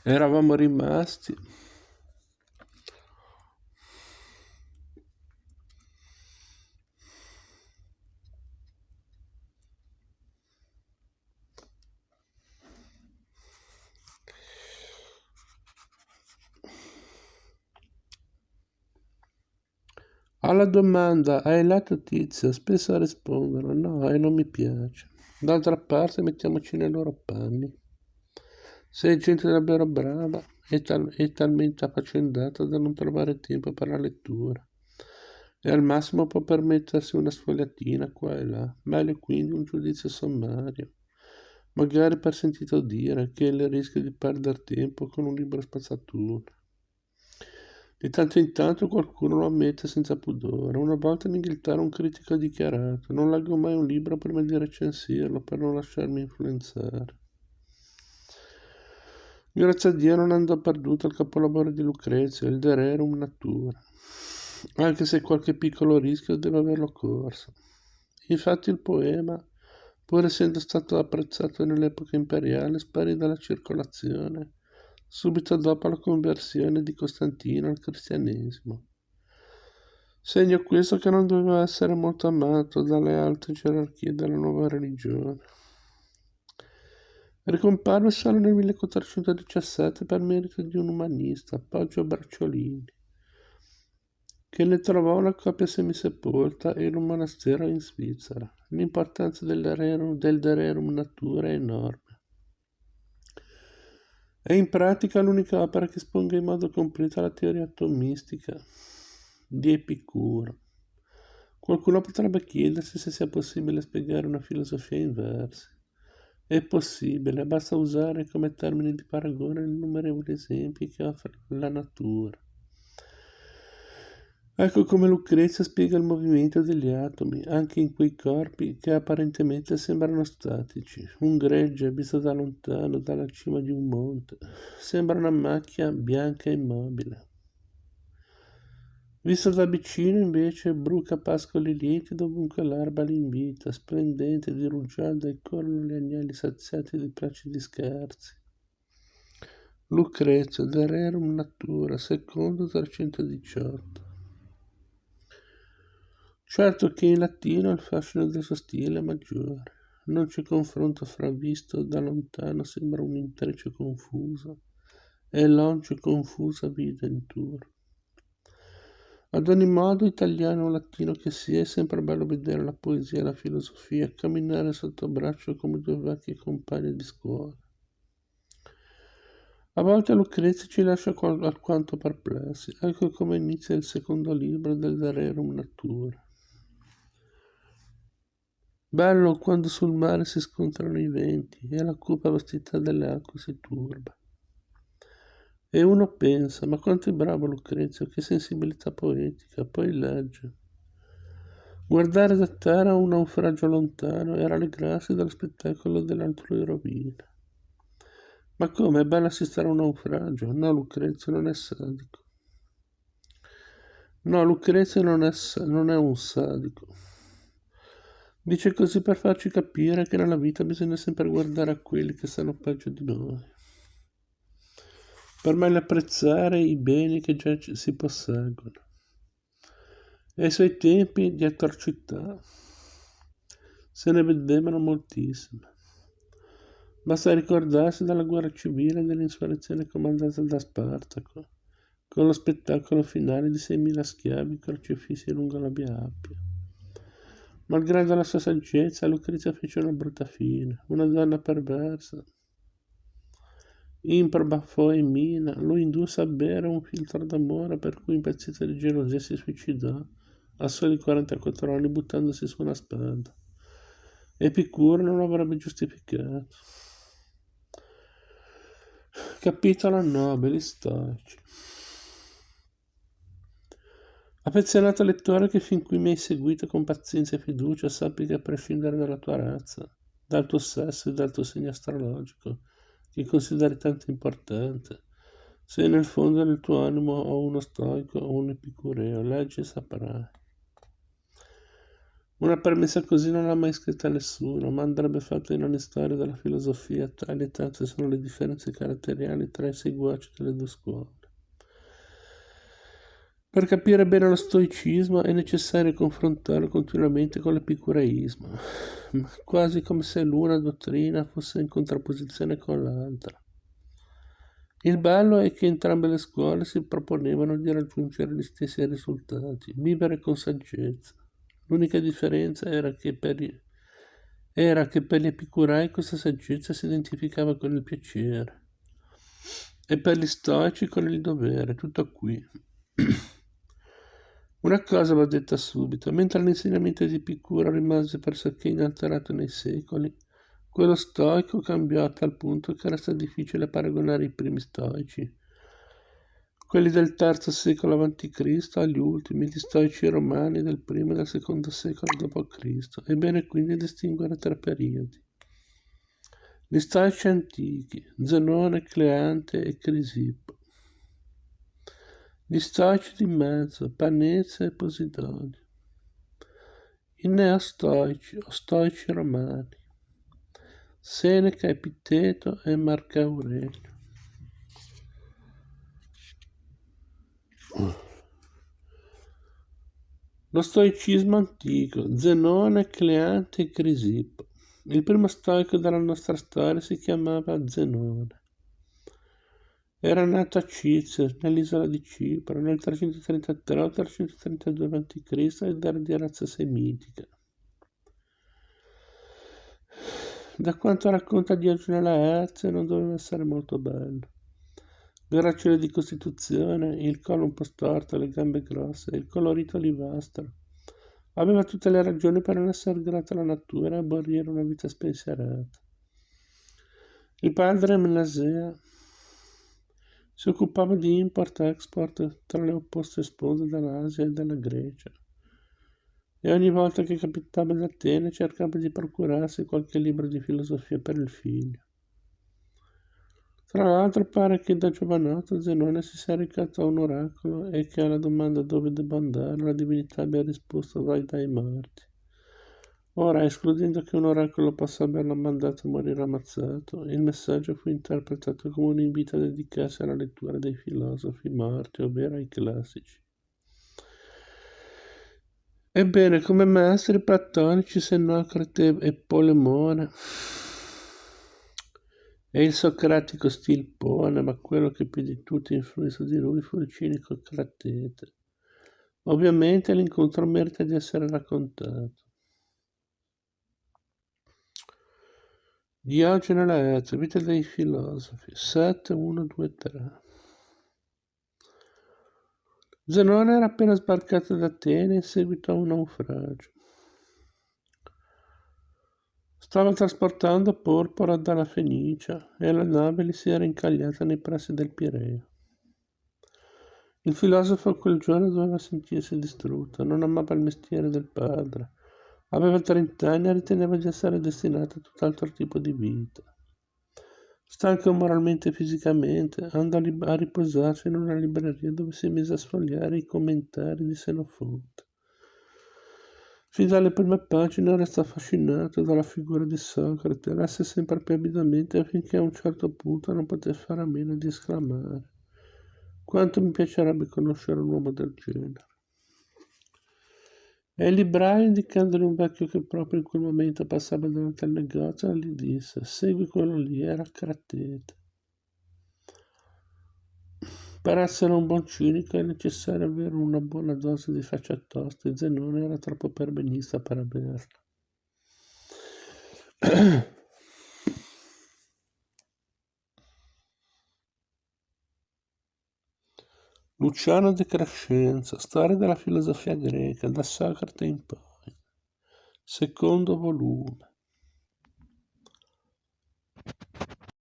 Eravamo rimasti alla domanda hai letto Tizio? Spesso rispondono no e non mi piace. D'altra parte mettiamoci nei loro panni. Sei gente davvero brava e talmente affaccendata da non trovare tempo per la lettura. E al massimo può permettersi una sfogliatina qua e là, meglio quindi un giudizio sommario. Magari per sentito dire che il rischio di perdere tempo con un libro spazzatura. Di tanto in tanto qualcuno lo ammette senza pudore. Una volta in Inghilterra un critico ha dichiarato: non leggo mai un libro prima di recensirlo per non lasciarmi influenzare. Grazie a Dio non andò perduto il capolavoro di Lucrezio, il De Rerum Natura, anche se qualche piccolo rischio deve averlo corso. Infatti il poema, pur essendo stato apprezzato nell'epoca imperiale, sparì dalla circolazione subito dopo la conversione di Costantino al cristianesimo. Segno questo che non doveva essere molto amato dalle alte gerarchie della nuova religione. Ricomparve solo nel 1417 per merito di un umanista, Poggio Bracciolini, che ne trovò una copia semisepolta in un monastero in Svizzera. L'importanza del De Rerum Natura è enorme. È in pratica l'unica opera che esponga in modo completo la teoria atomistica di Epicuro. Qualcuno potrebbe chiedersi se sia possibile spiegare una filosofia in versi. È possibile, basta usare come termine di paragone gli innumerevoli esempi che offre la natura. Ecco come Lucrezia spiega il movimento degli atomi, anche in quei corpi che apparentemente sembrano statici. Un gregge visto da lontano, dalla cima di un monte, sembra una macchia bianca e immobile. Visto da vicino, invece, bruca pascoli lieti dovunque l'erba l'invita, splendente di rugiada e corrono gli agnelli saziati di placidi scherzi. Lucrezia, De Rerum Natura, secondo 318. Certo che in latino il fascino del suo stile è maggiore. Non c'è confronto fra visto da lontano sembra un intreccio confuso e l'once confusa videntura. Ad ogni modo, italiano o latino che sia, è sempre bello vedere la poesia e la filosofia camminare sotto braccio come due vecchi compagni di scuola. A volte Lucrezia ci lascia alquanto perplessi. Ecco come inizia il secondo libro del De Rerum Natura. Bello quando sul mare si scontrano i venti e la cupa vastità delle acque si turba. E uno pensa, ma quanto è bravo Lucrezio, che sensibilità poetica, poi legge. Guardare da terra un naufragio lontano e rallegrarsi dello spettacolo dell'altrui rovina. Ma come, è bello assistere a un naufragio? No, Lucrezio non è sadico. No, Lucrezio non è un sadico. Dice così per farci capire che nella vita bisogna sempre guardare a quelli che stanno peggio di noi. Per meglio apprezzare i beni che già si posseggono. E ai suoi tempi di atrocità se ne vedevano moltissime. Basta ricordarsi della guerra civile e dell'insurrezione comandata da Spartaco, con lo spettacolo finale di 6.000 schiavi crocifissi lungo la via Appia. Malgrado la sua saggezza, Lucrezia fece una brutta fine. Una donna perversa, improba Foemina, lo indusse a bere un filtro d'amore per cui impazzita di gelosia si suicidò a soli 44 anni buttandosi su una spada. Epicuro non lo avrebbe giustificato. Capitolo 9. Gli stoici. Affezionato lettore che fin qui mi hai seguito con pazienza e fiducia, sappi che a prescindere dalla tua razza, dal tuo sesso e dal tuo segno astrologico, che consideri tanto importante, se nel fondo del tuo animo o uno stoico o un epicureo, leggi e saprai. Una premessa così non l'ha mai scritta nessuno, ma andrebbe fatta in ogni storia della filosofia, tali e tante sono le differenze caratteriali tra i seguaci delle due scuole. Per capire bene lo stoicismo è necessario confrontarlo continuamente con l'epicureismo, quasi come se l'una dottrina fosse in contrapposizione con l'altra. Il bello è che entrambe le scuole si proponevano di raggiungere gli stessi risultati, vivere con saggezza. L'unica differenza era che per gli epicurei questa saggezza si identificava con il piacere e per gli stoici con il dovere, tutto qui. Una cosa va detta subito, mentre l'insegnamento di Epicuro rimase pressoché inalterato nei secoli, quello stoico cambiò a tal punto che resta difficile paragonare i primi stoici, quelli del III secolo a.C. agli ultimi, gli stoici romani del I e del II secolo d.C. È bene quindi distinguere tre periodi. Gli stoici antichi, Zenone, Cleante e Crisippo. Gli stoici di mezzo, Panezia e Posidonio. I neostoici o stoici romani, Seneca, Epiteto e Marco Aurelio. Lo stoicismo antico, Zenone, Cleante e Crisippo. Il primo stoico della nostra storia si chiamava Zenone. Era nato a Cizio, nell'isola di Cipro, nel 333-332 a.C. ed era di razza semitica. Da quanto racconta Diogene Laerzi non doveva essere molto bello. Gracile di costituzione, il collo un po' storto, le gambe grosse, il colorito olivastro. Aveva tutte le ragioni per non essere grato alla natura e aborrire una vita spensierata. Il padre Menasea si occupava di import-export tra le opposte sponde dell'Asia e della Grecia, e ogni volta che capitava ad Atene cercava di procurarsi qualche libro di filosofia per il figlio. Tra l'altro pare che da giovanotto Zenone si sia recato a un oracolo e che alla domanda dove debba andare la divinità abbia risposto vai dai morti. Ora, escludendo che un oracolo possa averlo mandato a morire ammazzato, il messaggio fu interpretato come un invito a dedicarsi alla lettura dei filosofi morti, ovvero ai classici. Ebbene, come maestri platonici Sennocrate e Polemone e il socratico Stilpone, ma quello che più di tutti influì su di lui fu il cinico Cratete. Ovviamente l'incontro merita di essere raccontato. Diogene Laerzi, Vita dei filosofi, 7, 1, 2, 3. Zenone era appena sbarcato ad Atene in seguito a un naufragio. Stava trasportando porpora dalla Fenicia e la nave gli si era incagliata nei pressi del Pireo. Il filosofo quel giorno doveva sentirsi distrutto, non amava il mestiere del padre, aveva 30 anni e riteneva di essere destinato a tutt'altro tipo di vita. Stanco moralmente e fisicamente, andò a riposarsi in una libreria dove si mise a sfogliare i commentari di Senofonte. Fin dalle prime pagine restò affascinato dalla figura di Socrate, lesse sempre più avidamente finché a un certo punto non poté fare a meno di esclamare: quanto mi piacerebbe conoscere un uomo del genere. E il libraio, indicandogli un vecchio che proprio in quel momento passava davanti al negozio, gli disse: segui quello lì, era Cratete. Per essere un buon cinico è necessario avere una buona dose di faccia tosta e Zenone era troppo perbenista per averla. Luciano De Crescenzo, Storia della filosofia greca, da Socrate in poi, secondo volume.